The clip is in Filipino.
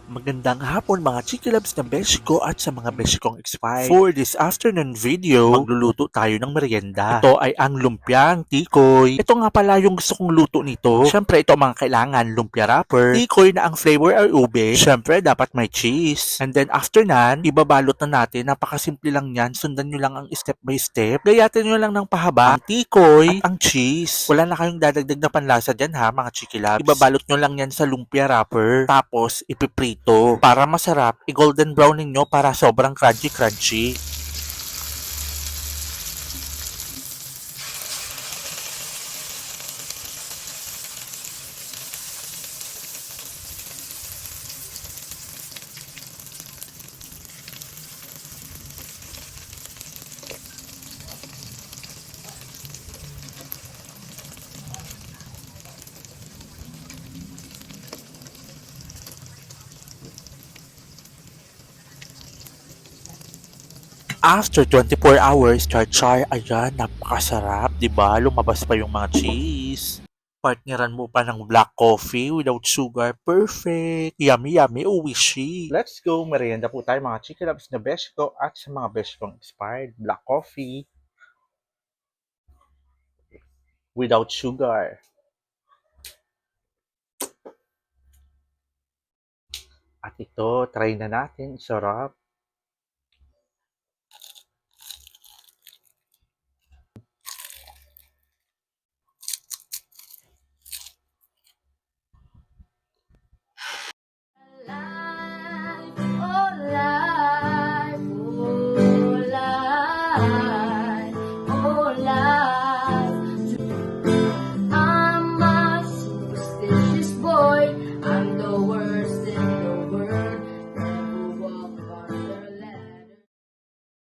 Magandang hapon mga Chikilabs na beshi ko at sa mga beshi kong expired. For this afternoon video, magluluto tayo ng merienda. Ito ay ang lumpiang tikoy. Ito nga pala yung gusto kong luto nito. Siyempre ito ang mga kailangan, lumpia wrapper, tikoy na ang flavor ay ube, siyempre dapat may cheese. And then after nan, ibabalot na natin. Napakasimple lang yan. Sundan nyo lang ang step by step. Gayatin nyo lang ng pahaba ang tikoy at ang cheese. Wala na kayong dadagdag na panlasa dyan ha mga Chikilabs. Ibabalot nyo lang yan sa lumpia wrapper. Tapos ipiprito. Para masarap, i-golden brown ninyo para sobrang crunchy-crunchy. After 24 hours, char-char, ayan, napakasarap, di ba? Lumabas pa yung mga cheese. Partneran mo pa ng black coffee without sugar. Perfect! Yummy, yummy, uwishi. Let's go! Merienda po tayo mga Chikilabs na besh ko at sa mga besh kong expired. Black coffee without sugar. At ito, try na natin. Sarap.